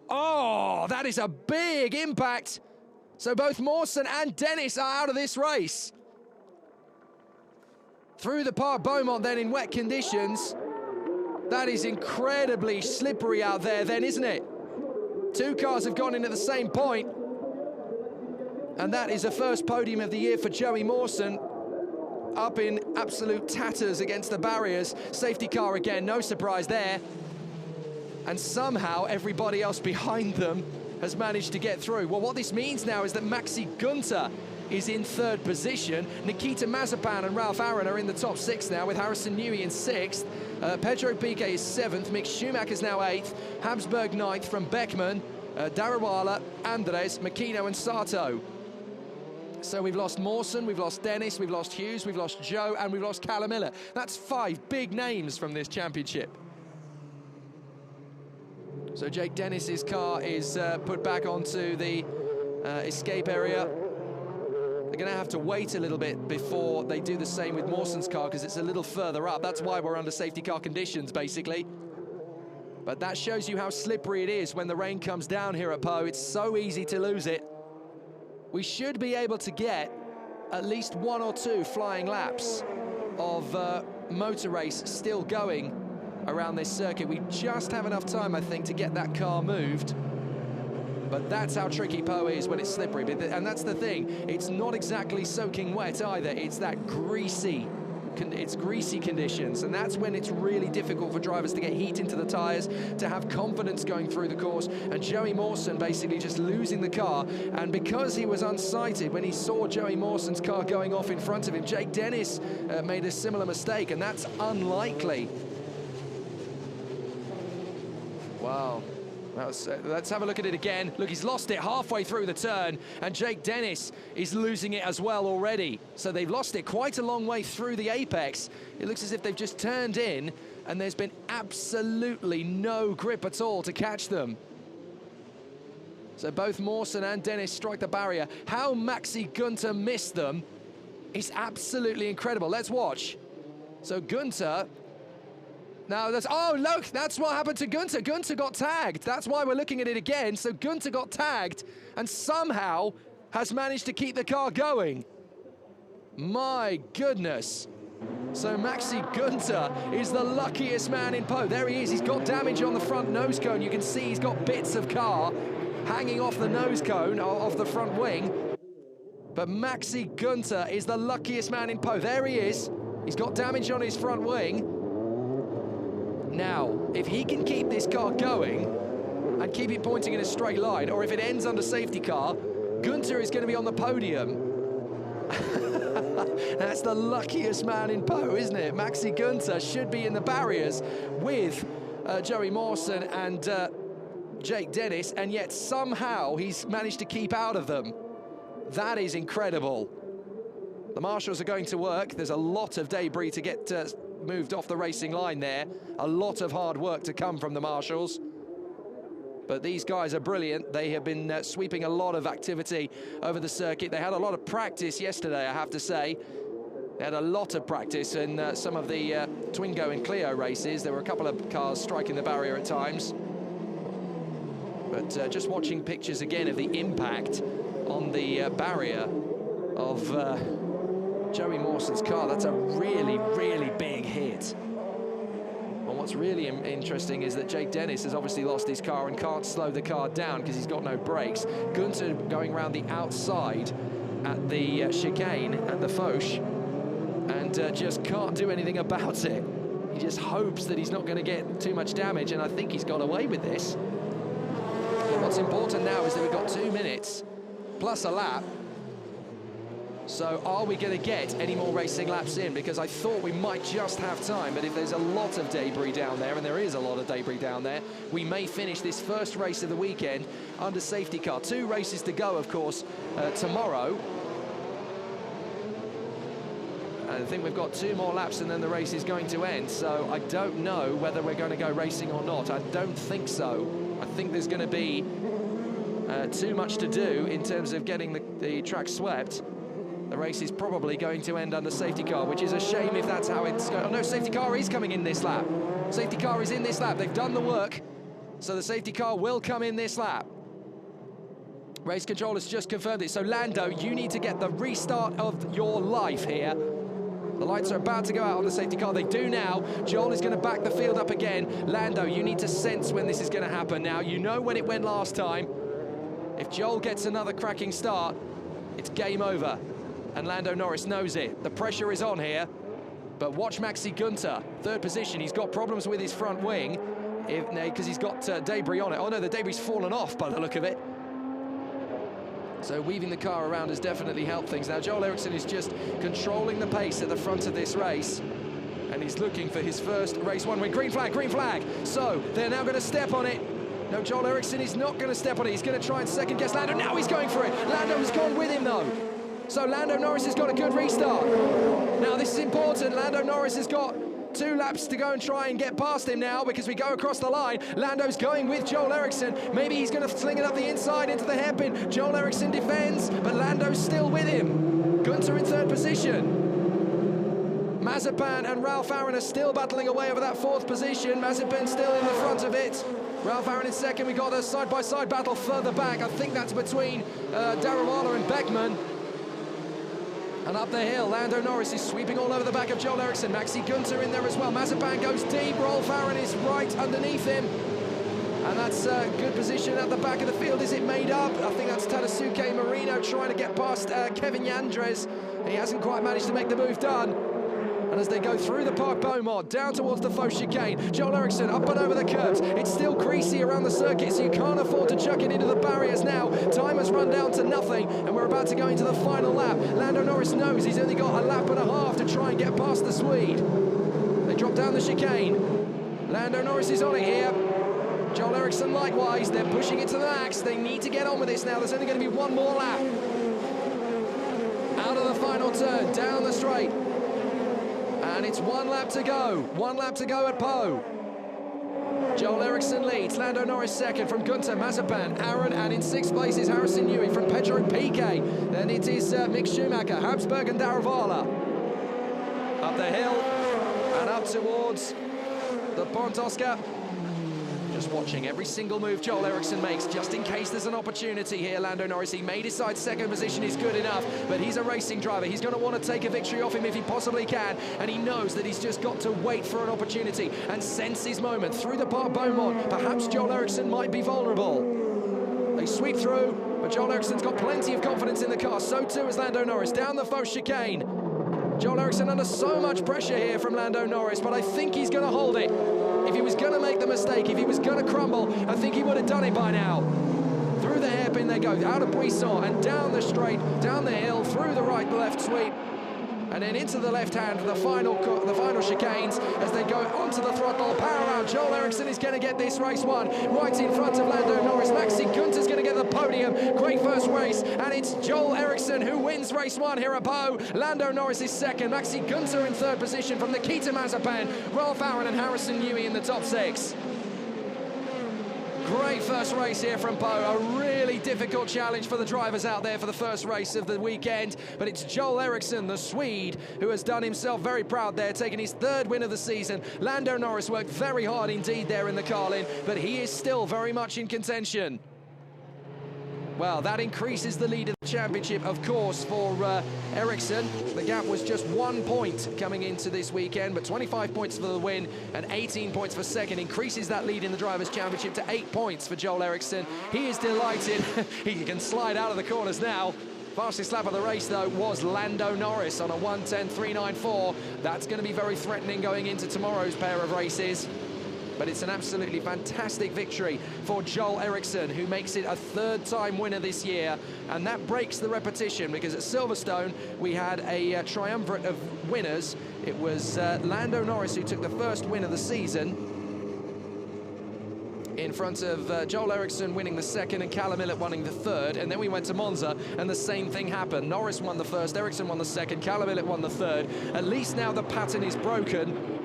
Oh, that is a big impact. So both Mawson and Dennis are out of this race. Through the Parc Beaumont then in wet conditions. That is incredibly slippery out there then, isn't it? 2 cars have gone in at the same point. And that is the first podium of the year for Joey Mawson. Up in absolute tatters against the barriers. Safety car again, no surprise there. And somehow everybody else behind them has managed to get through. Well, what this means now is that Maxi Gunter is in 3rd position. Nikita Mazepin and Ralph Aaron are in the top 6 now, with Harrison Newey in 6th. Pedro Piquet is 7th. Mick Schumacher's now 8th. Habsburg 9th from Beckman, Darawala, Andres, Makino and Sato. So we've lost Mawson, we've lost Dennis, we've lost Hughes, we've lost Joe, and we've lost Callum Miller. That's 5 big names from this championship. So Jake Dennis's car is put back onto the escape area. They're going to have to wait a little bit before they do the same with Mawson's car because it's a little further up. That's why we're under safety car conditions, basically. But that shows you how slippery it is when the rain comes down here at Po. It's so easy to lose it. We should be able to get at least 1 or 2 flying laps of motor race still going around this circuit. We just have enough time, I think, to get that car moved. But that's how tricky Po is when it's slippery. And that's the thing, it's not exactly soaking wet either. It's that greasy conditions, and that's when it's really difficult for drivers to get heat into the tyres, to have confidence going through the course. And Joey Mawson basically just losing the car, and because he was unsighted when he saw Joey Mawson's car going off in front of him, Jake Dennis made a similar mistake, and that's unlikely. Wow. Let's have a look at it again. Look, he's lost it halfway through the turn, and Jake Dennis is losing it as well already. So they've lost it quite a long way through the apex. It looks as if they've just turned in, and there's been absolutely no grip at all to catch them. So both Mawson and Dennis strike the barrier. How Maxi Gunter missed them is absolutely incredible. Let's watch. So Gunter... Now, oh, look, that's what happened to Gunter. Gunter got tagged. That's why we're looking at it again. So Gunter got tagged and somehow has managed to keep the car going. My goodness. So Maxi Gunter is the luckiest man in Po. There he is. He's got damage on the front nose cone. You can see he's got bits of car hanging off the nose cone of the front wing. But Maxi Gunter is the luckiest man in Po. There he is. He's got damage on his front wing. Now, if he can keep this car going and keep it pointing in a straight line, or if it ends under safety car, Gunter is going to be on the podium. That's the luckiest man in Po, isn't it? Maxi Gunter should be in the barriers with Joey Mawson and Jake Dennis, and yet somehow he's managed to keep out of them. That is incredible. The marshals are going to work. There's a lot of debris to get moved off the racing line there. A lot of hard work to come from the marshals. But these guys are brilliant. They have been sweeping a lot of activity over the circuit. They had a lot of practice yesterday, I have to say. They had a lot of practice in some of the Twingo and Clio races. There were a couple of cars striking the barrier at times. But just watching pictures again of the impact on the barrier of Joey Mawson's car, that's a really, really big hit. Well, what's really interesting is that Jake Dennis has obviously lost his car and can't slow the car down because he's got no brakes. Gunter going around the outside at the chicane at the Foch and just can't do anything about it. He just hopes that he's not going to get too much damage, and I think he's got away with this. What's important now is that we've got 2 minutes plus a lap. So are we going to get any more racing laps in? Because I thought we might just have time, but if there's a lot of debris down there, and there is a lot of debris down there, we may finish this first race of the weekend under safety car. 2 races to go, of course, tomorrow. And I think we've got 2 more laps and then the race is going to end. So I don't know whether we're going to go racing or not. I don't think so. I think there's going to be too much to do in terms of getting the track swept. The race is probably going to end under safety car, which is a shame if that's how it's going. Oh no, safety car is coming in this lap. Safety car is in this lap. They've done the work, so the safety car will come in this lap. Race control has just confirmed it. So Lando, you need to get the restart of your life here. The lights are about to go out on the safety car. They do now. Joel is going to back the field up again. Lando, you need to sense when this is going to happen now. You know when it went last time. If Joel gets another cracking start, it's game over. And Lando Norris knows it. The pressure is on here. But watch Maxi Gunter, 3rd position. He's got problems with his front wing because he's got debris on it. Oh no, the debris fallen off by the look of it. So weaving the car around has definitely helped things. Now Joel Eriksson is just controlling the pace at the front of this race. And he's looking for his first race 1 win. Green flag, green flag. So they're now going to step on it. No, Joel Eriksson is not going to step on it. He's going to try and second guess Lando. Now he's going for it. Lando has gone with him though. So Lando Norris has got a good restart. Now this is important. Lando Norris has got 2 laps to go and try and get past him now, because we go across the line. Lando's going with Joel Eriksson. Maybe he's going to sling it up the inside into the hairpin. Joel Eriksson defends, but Lando's still with him. Gunter in 3rd position. Mazepin and Ralph Aaron are still battling away over that 4th position. Mazepin still in the front of it. Ralph Aaron in 2nd. We got a side-by-side battle further back. I think that's between Daruvala and Beckman. And up the hill, Lando Norris is sweeping all over the back of Joel Eriksson. Maxi Gunter in there as well. Mazepin goes deep. Ralph Aaron is right underneath him. And that's a good position at the back of the field. Is it made up? I think that's Tadasuke Marino trying to get past Kevin Yandres. He hasn't quite managed to make the move done. And as they go through the Park Beaumont, down towards the faux chicane, Joel Eriksson up and over the curbs. It's still greasy around the circuit, so you can't afford to chuck it into the barriers now. Time has run down to nothing, and we're about to go into the final lap. Lando Norris knows he's only got a lap and a half to try and get past the Swede. They drop down the chicane. Lando Norris is on it here. Joel Eriksson likewise. They're pushing it to the max. They need to get on with this now. There's only going to be one more lap. Out of the final turn, down the straight. And it's 1 lap to go. 1 lap to go at Po. Joel Eriksson leads. Lando Norris 2nd from Gunter, Mazepin, Aaron, and in 6th place is Harrison Newey from Pedro Piquet. Then it is Mick Schumacher, Habsburg and Daruvala. Up the hill and up towards the Pont Oscar. Just watching every single move Joel Eriksson makes, just in case there's an opportunity here. Lando Norris, he may decide 2nd position is good enough, but he's a racing driver. He's going to want to take a victory off him if he possibly can, and he knows that he's just got to wait for an opportunity and sense his moment. Through the Park Beaumont, perhaps Joel Eriksson might be vulnerable. They sweep through, but Joel Eriksson's got plenty of confidence in the car. So too is Lando Norris. Down the faux chicane. Joel Eriksson under so much pressure here from Lando Norris, but I think he's going to hold it. If he was going to make the mistake, if he was going to crumble, I think he would have done it by now. Through the hairpin they go, out of Buisson and down the straight, down the hill, through the right-left sweep, and then into the left-hand for the final chicanes as they go onto the throttle. Power out. Joel Eriksson is going to get this race won. Right in front of Lando Norris. Maxi Gunter's going to get the podium. Great first race, and it's Joel Eriksson who wins race 1 here at Po. Lando Norris is 2nd. Maxi Gunter in 3rd position from Nikita Mazepin. Ralph Aaron and Harrison Newey in the top 6. Great first race here from Po. A really difficult challenge for the drivers out there for the first race of the weekend. But it's Joel Eriksson, the Swede, who has done himself very proud there, taking his 3rd win of the season. Lando Norris worked very hard indeed there in the Carlin, but he is still very much in contention. Well, that increases the lead of the championship, of course, for Eriksson. The gap was just 1 point coming into this weekend, but 25 points for the win and 18 points for 2nd. Increases that lead in the Drivers' Championship to 8 points for Joel Eriksson. He is delighted. He can slide out of the corners now. Fastest lap of the race, though, was Lando Norris on a 1:10.394. That's going to be very threatening going into tomorrow's pair of races. But it's an absolutely fantastic victory for Joel Eriksson, who makes it a 3rd-time winner this year. And that breaks the repetition, because at Silverstone, we had a triumvirate of winners. It was Lando Norris who took the 1st win of the season, in front of Joel Eriksson winning the 2nd and Callum Millett winning the 3rd. And then we went to Monza, and the same thing happened. Norris won the 1st, Eriksson won the 2nd, Callum Millett won the 3rd. At least now the pattern is broken.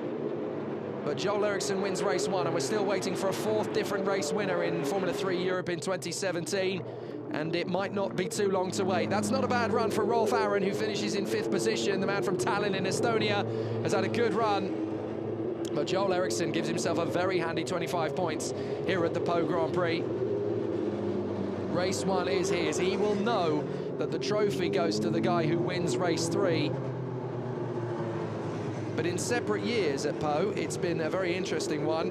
But Joel Eriksson wins race 1, and we're still waiting for a 4th different race winner in Formula 3 Europe in 2017. And it might not be too long to wait. That's not a bad run for Ralph Aaron, who finishes in 5th position. The man from Tallinn in Estonia has had a good run. But Joel Eriksson gives himself a very handy 25 points here at the Po Grand Prix. Race 1 is his. He will know that the trophy goes to the guy who wins race 3. But in separate years at Po, it's been a very interesting one,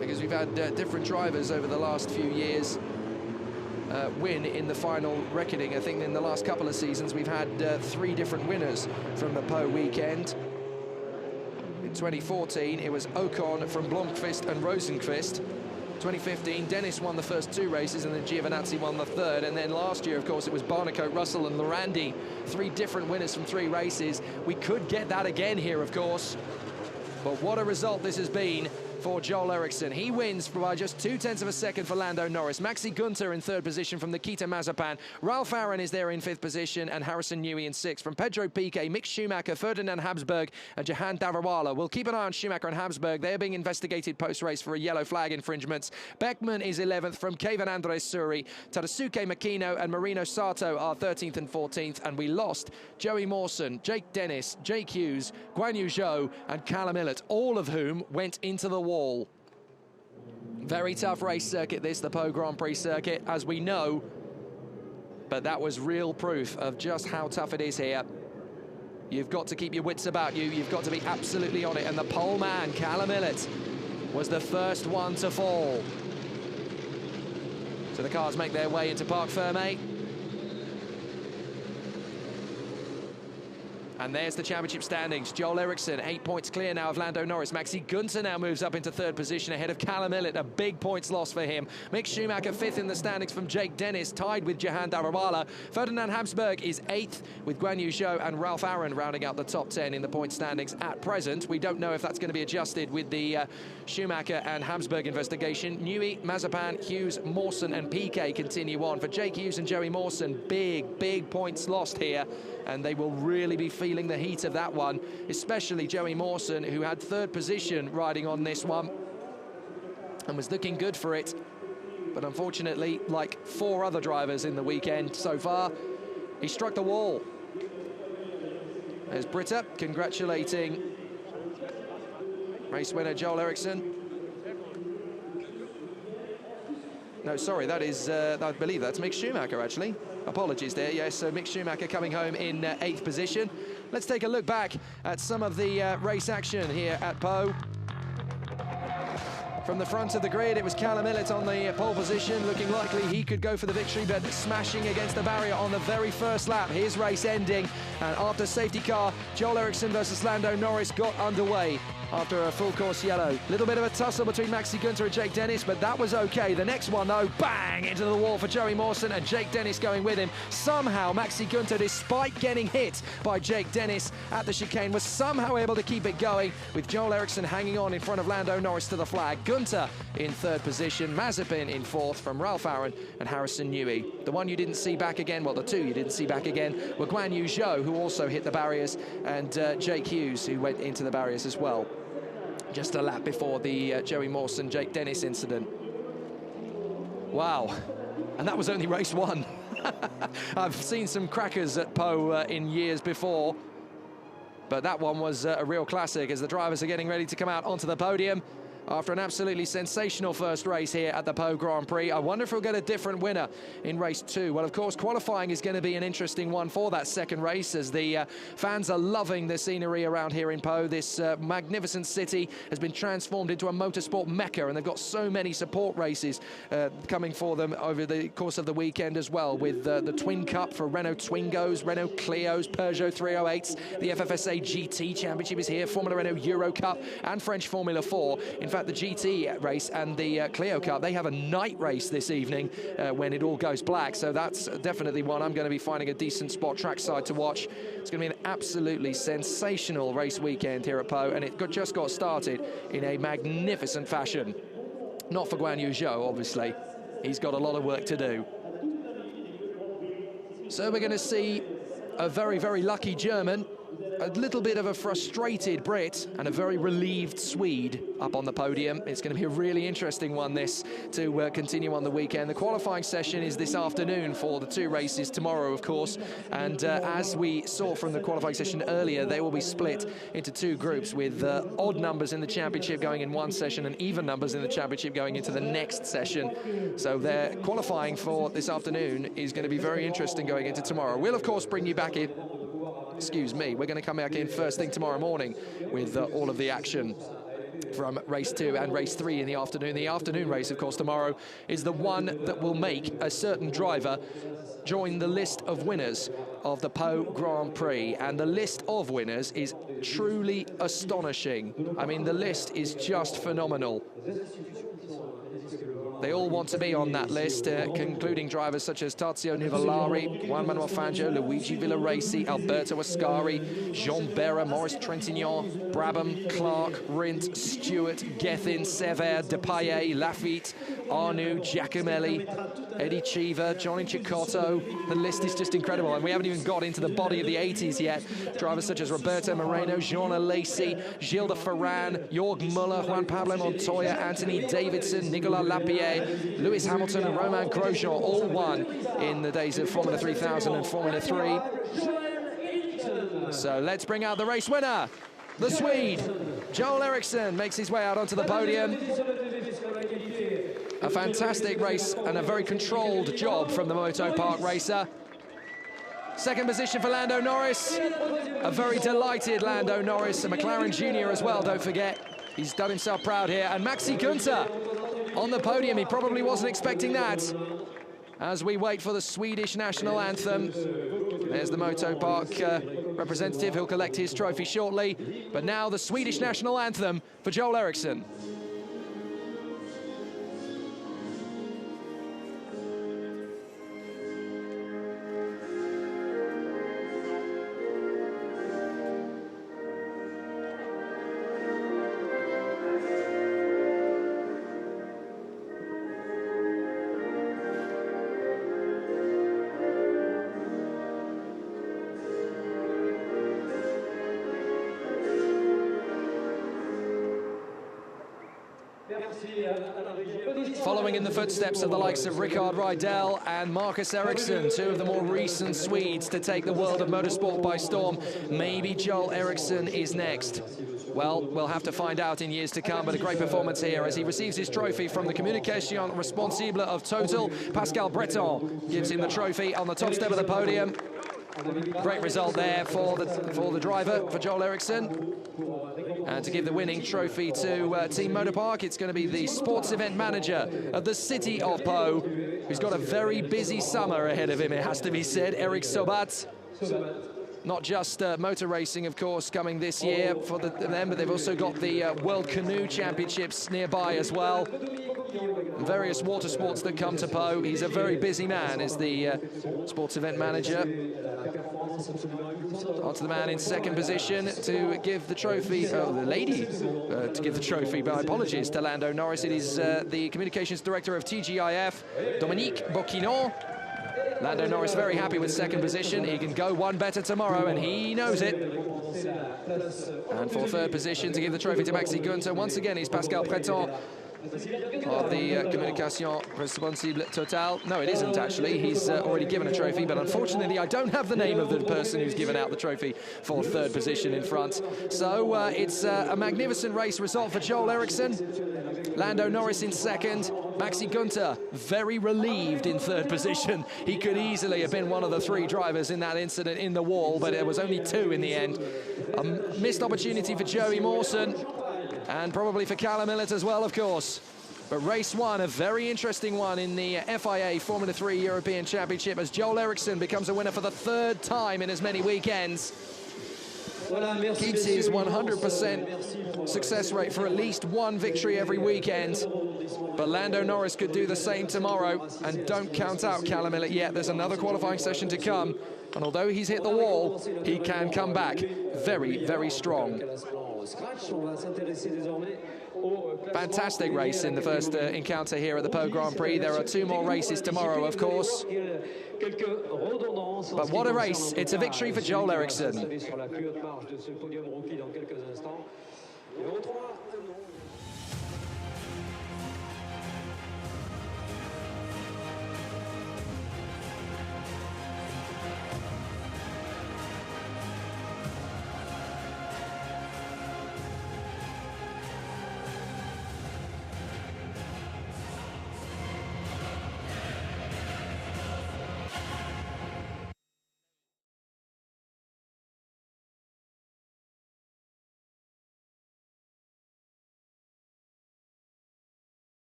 because we've had different drivers over the last few years win in the final reckoning. I think in the last couple of seasons we've had 3 different winners from the Po weekend. In 2014 it was Ocon from Blomqvist and Rosenqvist. 2015, Dennis won the first 2 races, and then Giovinazzi won the 3rd. And then last year, of course, it was Barnicoat, Russell and Lorandi. 3 different winners from 3 races. We could get that again here, of course. But what a result this has been for Joel Eriksson. He wins by just 0.2 of a second for Lando Norris. Maxi Gunter in third position from Nikita Mazepin. Ralph Aaron is there in fifth position, and Harrison Newey in sixth. From Pedro Piquet, Mick Schumacher, Ferdinand Habsburg, and Jahan Darawala. We'll keep an eye on Schumacher and Habsburg. They're being investigated post-race for a yellow flag infringements. Beckman is 11th from Kevin Andres Suri. Tadasuke Makino and Marino Sato are 13th and 14th, and we lost Joey Mawson, Jake Dennis, Jake Hughes, Guan Yu Zhou, and Callum Ilott, all of whom went into the wall. Very tough race circuit this, the Pau Grand Prix circuit, as we know, but that was real proof of just how tough it is here. You've got to keep your wits about you, you've got to be absolutely on it, and the pole man, Callum Ilott, was the first one to fall. So the cars make their way into Parc Fermé. And there's the championship standings. Joel Eriksson, 8 points clear now of Lando Norris. Maxi Gunter now moves up into third position ahead of Callum Ilott, a big points loss for him. Mick Schumacher, fifth in the standings from Jake Dennis, tied with Jahan Darawala. Ferdinand Habsburg is eighth with Guan Yu Zhou and Ralph Aaron rounding out the top 10 in the point standings at present. We don't know if that's going to be adjusted with the Schumacher and Habsburg investigation. Newey, Mazepin, Hughes, Mawson and Piquet continue on. For Jake Hughes and Joey Mawson, big points lost here, and they will really be feeling the heat of that one, especially Joey Mawson, who had third position riding on this one and was looking good for it. But unfortunately, like 4 other drivers in the weekend so far, he struck the wall. There's Britta congratulating race winner Joel Eriksson. No, sorry, that is, I believe that's Mick Schumacher, actually. Apologies there, yes, so Mick Schumacher coming home in 8th position. Let's take a look back at some of the race action here at Pau. From the front of the grid, it was Callum Ilott on the pole position, looking likely he could go for the victory, but smashing against the barrier on the very first lap. His race ending, and after safety car, Joel Eriksson versus Lando Norris got underway after a full course yellow. Little bit of a tussle between Maxi Gunter and Jake Dennis, but that was okay. The next one, though, bang, into the wall for Joey Mawson, and Jake Dennis going with him. Somehow, Maxi Gunter, despite getting hit by Jake Dennis at the chicane, was somehow able to keep it going, with Joel Eriksson hanging on in front of Lando Norris to the flag. Gunter in third position, Mazepin in fourth from Ralph Aaron and Harrison Newey. The one you didn't see back again, well, the two you didn't see back again, were Guan Yu Zhou, who also hit the barriers, and Jake Hughes, who went into the barriers as well. Just a lap before the Joey Mawson, Jake Dennis incident. Wow, and that was only race 1. I've seen some crackers at Pau in years before, but that one was a real classic as the drivers are getting ready to come out onto the podium after an absolutely sensational first race here at the Pau Grand Prix. I wonder if we'll get a different winner in race 2. Well, of course, qualifying is going to be an interesting one for that second race, as the fans are loving the scenery around here in Pau. This magnificent city has been transformed into a motorsport mecca, and they've got so many support races coming for them over the course of the weekend as well, with the Twin Cup for Renault Twingos, Renault Clios, Peugeot 308s. The FFSA GT Championship is here, Formula Renault Euro Cup and French Formula 4. In fact, the GT race and the Clio Cup, they have a night race this evening when it all goes black, so that's definitely one I'm going to be finding a decent spot trackside to watch. It's going to be an absolutely sensational race weekend here at Pau, and it just got started in a magnificent fashion. Not for Guan Yu Zhou, obviously. He's got a lot of work to do. So we're going to see a very, very lucky German, a little bit of a frustrated Brit, and a very relieved Swede up on the podium. It's going to be a really interesting one, this, to continue on the weekend. The qualifying session is this afternoon for the 2 races tomorrow, of course, and as we saw from the qualifying session earlier, they will be split into 2 groups, with odd numbers in the championship going in one session and even numbers in the championship going into the next session. So their qualifying for this afternoon is going to be very interesting going into tomorrow. We'll, of course, bring you back in. Excuse me, we're going to come back in first thing tomorrow morning with all of the action from race 2 and race 3 in the afternoon. The afternoon race, of course, tomorrow is the one that will make a certain driver join the list of winners of the Pau Grand Prix, and the list of winners is truly astonishing. I mean, the list is just phenomenal. They all want to be on that list, concluding drivers such as Tazio Nuvolari, Juan Manuel Fangio, Luigi Villaraci, Alberto Ascari, Jean Berra, Maurice Trintignant, Brabham, Clark, Rindt, Stewart, Gethin, Sever, Depailler, Lafitte, Arnoux, Giacomelli, Eddie Cheever, Johnny Cicotto. The list is just incredible, and we haven't even got into the body of the 80s yet. Drivers such as Roberto Moreno, Jean Alesi, Gilles de Ferran, Jorg Muller, Juan Pablo Montoya, Anthony Davidson, Nicolas Lapierre, Lewis Hamilton and Romain Grosjean all won in the days of Formula 3000 and Formula 3. So let's bring out the race winner. The Swede, Joel Eriksson, makes his way out onto the podium. A fantastic race and a very controlled job from the Moto Park racer. Second position for Lando Norris. A very delighted Lando Norris, a McLaren Junior as well, don't forget. He's done himself proud here. And Maxi Günther on the podium. He probably wasn't expecting that. As we wait for the Swedish national anthem. There's the Moto Park representative who'll collect his trophy shortly. But now the Swedish national anthem for Joel Eriksson. Following in the footsteps of the likes of Rickard Rydell and Marcus Ericsson, two of the more recent Swedes to take the world of motorsport by storm. Maybe Joel Eriksson is next. Well, we'll have to find out in years to come, but a great performance here as he receives his trophy from the Communication Responsible of Total. Pascal Breton gives him the trophy on the top step of the podium. Great result there for the driver, for Joel Eriksson. And to give the winning trophy to Team Motor Park, it's going to be the sports event manager of the city of Po, who's got a very busy summer ahead of him, it has to be said, Eric Sobat. Not just motor racing, of course, coming this year for them, but they've also got the World Canoe Championships nearby as well. And various water sports that come to Po. He's a very busy man as the sports event manager. On to the man in second position to give the trophy, the lady to give the trophy, my apologies, to Lando Norris. It is the communications director of TGIF, Dominique Bocquinon. Lando Norris very happy with second position. He can go one better tomorrow, and he knows it. And for third position to give the trophy to Maxi Günther, once again, he's Pascal Breton of the Communication Responsible Total. No, it isn't actually. He's already given a trophy, but unfortunately I don't have the name of the person who's given out the trophy for third position in front. So it's a magnificent race result for Joel Eriksson. Lando Norris in second. Maxi Günther very relieved in third position. He could easily have been one of the three drivers in that incident in the wall, but there was only two in the end. A missed opportunity for Joey Mawson. And probably for Callum Millett as well, of course. But race one, a very interesting one in the FIA Formula 3 European Championship as Joel Eriksson becomes a winner for the third time in as many weekends. Keeps his 100% success rate for at least one victory every weekend. But Lando Norris could do the same tomorrow. And don't count out Callum Millett yet. There's another qualifying session to come. And although he's hit the wall, he can come back very, very strong. Fantastic race in the first encounter here at the Po Grand Prix. There are two more races tomorrow, of course. But what a race. It's a victory for Joel Eriksson.